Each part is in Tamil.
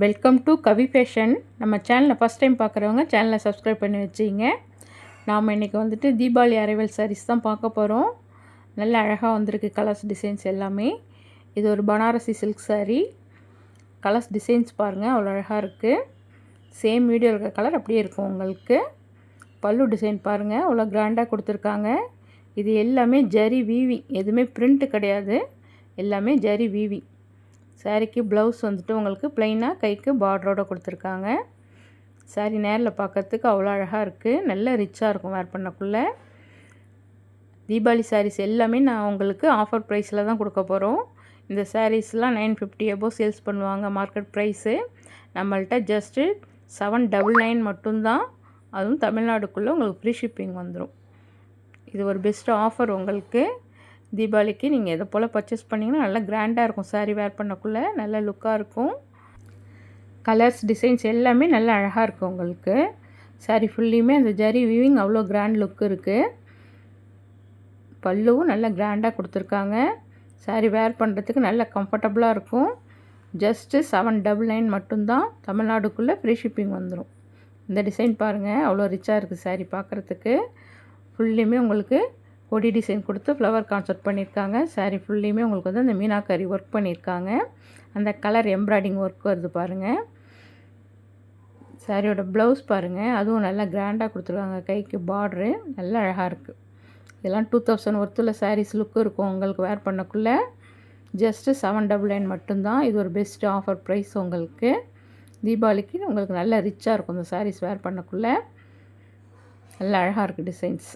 Welcome to Kavi fashion. நம்ம சேனலை ஃபஸ்ட் டைம் பார்க்குறவங்க சேனலை சப்ஸ்கிரைப் பண்ணி வச்சிங்க. நாம் இன்றைக்கி வந்துட்டு தீபாவளி அரைவல் சாரீஸ் தான் பார்க்க போகிறோம். நல்ல அழகாக வந்திருக்கு கலர்ஸ் டிசைன்ஸ் எல்லாமே. இது ஒரு Banarasi silk sari. Colours designs பாருங்கள், அவ்வளோ அழகாக இருக்குது. சேம் வீடியோ இருக்கிற கலர் அப்படியே இருக்கும் உங்களுக்கு. பல்லு டிசைன் பாருங்கள், அவ்வளோ கிராண்டாக கொடுத்துருக்காங்க. இது எல்லாமே ஜரி வீவிங், எதுவுமே பிரிண்ட்டு கிடையாது, எல்லாமே ஜரி வீவிங். சாரீக்கு ப்ளவுஸ் வந்துட்டு உங்களுக்கு ப்ளைனாக கைக்கு பார்டரோடு கொடுத்துருக்காங்க. சாரீ நேரில் பார்க்கறதுக்கு அவ்வளோ அழகாக இருக்குது, நல்ல ரிச்சாக இருக்கும் வேர் பண்ணக்குள்ளே. தீபாவளி சாரீஸ் எல்லாமே நான் உங்களுக்கு ஆஃபர் ப்ரைஸில் தான் கொடுக்க போகிறோம். இந்த சாரீஸ்லாம் 950 எபோவ் சேல்ஸ் பண்ணுவாங்க மார்க்கெட் ப்ரைஸு. நம்மள்ட்ட ஜஸ்ட்டு 799 மட்டும்தான். அதுவும் தமிழ்நாடுக்குள்ளே உங்களுக்கு ஃப்ரீ ஷிப்பிங் வந்துடும். இது ஒரு பெஸ்ட் ஆஃபர் உங்களுக்கு. தீபாவளிக்கு நீங்கள் எதை போல் பர்ச்சேஸ் பண்ணிங்கன்னா நல்லா கிராண்டாக இருக்கும். சாரீ வேர் பண்ணக்குள்ளே நல்ல லுக்காக இருக்கும். கலர்ஸ் டிசைன்ஸ் எல்லாமே நல்லா அழகாக இருக்கும் உங்களுக்கு. சாரீ ஃபுல்லியுமே அந்த ஜரி வீவிங் அவ்வளோ கிராண்ட் லுக் இருக்குது. பல்லுவும் நல்லா கிராண்டாக கொடுத்துருக்காங்க. சாரீ வேர் பண்ணுறதுக்கு நல்ல கம்ஃபர்டபுளாக இருக்கும். ஜஸ்ட்டு 799 மட்டும்தான். தமிழ்நாடுக்குள்ளே ஃப்ரீ ஷிப்பிங் வந்துடும். இந்த டிசைன் பாருங்கள், அவ்வளோ ரிச்சாக இருக்குது சாரீ பார்க்குறதுக்கு. ஃபுல்லியுமே உங்களுக்கு கொடி டிசைன் கொடுத்து ஃப்ளவர் கான்செப்ட் பண்ணியிருக்காங்க. சாரீ ஃபுல்லியுமே உங்களுக்கு வந்து அந்த மீனாக்கரி ஒர்க் பண்ணியிருக்காங்க. அந்த கலர் எம்ப்ராய்டிங் ஒர்க் வருது பாருங்கள். சாரியோட ப்ளவுஸ் பாருங்கள், அதுவும் நல்லா கிராண்டாக கொடுத்துருக்காங்க. கைக்கு பார்ட்ரு நல்லா அழகாக இருக்குது. இதெல்லாம் 2000 ஒர்த்தில் சாரீஸ் லுக்கு இருக்கும் உங்களுக்கு வேர் பண்ணக்குள்ளே. ஜஸ்ட்டு 799 மட்டும்தான். இது ஒரு பெஸ்ட் ஆஃபர் ப்ரைஸ் உங்களுக்கு. தீபாவளிக்கு உங்களுக்கு நல்ல ரிச்சாக இருக்கும் இந்த சாரீஸ் வேர் பண்ணக்குள்ளே. நல்லா அழகாக இருக்குது டிசைன்ஸ்.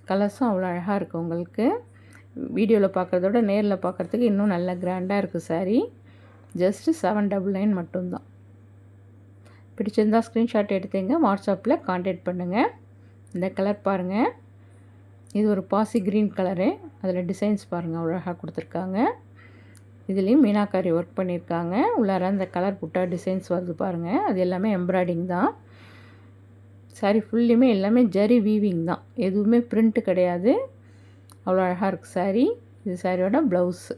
கலர்ஸும் அவ்வளோ அழகாக இருக்குது உங்களுக்கு. வீடியோவில் பார்க்குறதோட நேரில் பார்க்குறதுக்கு இன்னும் நல்லா கிராண்டாக இருக்குது சாரீ. ஜஸ்ட்டு 799 மட்டும்தான். பிடிச்சிருந்தால் ஸ்க்ரீன்ஷாட் எடுத்துங்க, வாட்ஸ்அப்பில் கான்டாக்ட் பண்ணுங்கள். இந்த கலர் பாருங்கள், இது ஒரு பாசி க்ரீன் கலரு. அதில் டிசைன்ஸ் பாருங்கள், அவ்வளோ அழகாக கொடுத்துருக்காங்க. இதுலேயும் மீனாக்காரி ஒர்க் பண்ணியிருக்காங்க. உள்ளார அந்த கலர் புட்டா டிசைன்ஸ் வருது பாருங்கள், அது எல்லாமே எம்ப்ராய்டிங் தான். சாரீ ஃபுல்லுமே எல்லாமே ஜரி வீவிங் தான், எதுவுமே பிரிண்ட்டு கிடையாது. அவ்வளோ அழகாக இருக்குது சாரீ. இது சாரியோட ப்ளவுஸு.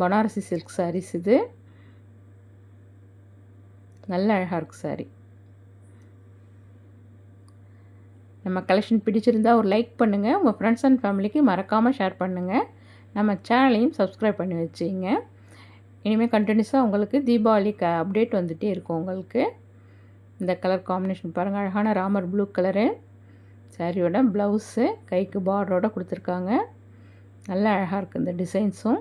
பனாரசி சில்க் சாரீஸ் இது. நல்ல அழகாக இருக்குது சாரீ. நம்ம கலெக்ஷன் பிடிச்சிருந்தால் ஒரு லைக் பண்ணுங்கள். உங்கள் ஃப்ரெண்ட்ஸ் அண்ட் ஃபேமிலிக்கு மறக்காமல் ஷேர் பண்ணுங்கள். நம்ம சேனலையும் சப்ஸ்கிரைப் பண்ணி வச்சுங்க. இனிமேல் கண்டினியூஸாக உங்களுக்கு தீபாவளி அப்டேட் வந்துகிட்டே இருக்கும் உங்களுக்கு. இந்த கலர் காம்பினேஷன் பாருங்கள், அழகான ராமர் ப்ளூ கலரு. சாரியோட ப்ளவுஸு கைக்கு பார்டரோடு கொடுத்துருக்காங்க. நல்லா அழகாக இருக்குது இந்த டிசைன்ஸும்.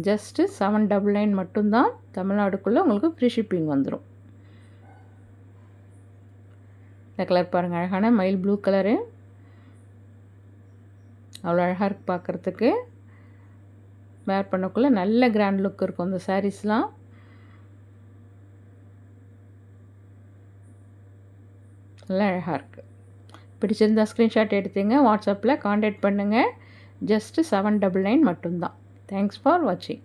ஜஸ்ட்டு 799 மட்டும்தான். தமிழ்நாடுக்குள்ளே உங்களுக்கு ஃப்ரீ ஷிப்பிங் வந்துடும். இந்த கலர் பாருங்கள், அழகான மயில் ப்ளூ கலரு. அவ்வளோ அழகாக இருக்குது பார்க்குறதுக்கு. வேர் பண்ணக்குள்ளே நல்ல கிராண்ட் லுக் இருக்கும் இந்த சாரீஸ்லாம். நல்லா அழகாக இருக்குது. பிடிச்சிருந்தால் ஸ்க்ரீன்ஷாட் எடுத்துங்க, வாட்ஸ்அப்பில் கான்டாக்ட் பண்ணுங்கள். ஜஸ்ட்டு 799 மட்டும்தான். தேங்க்ஸ் ஃபார் வாட்சிங்.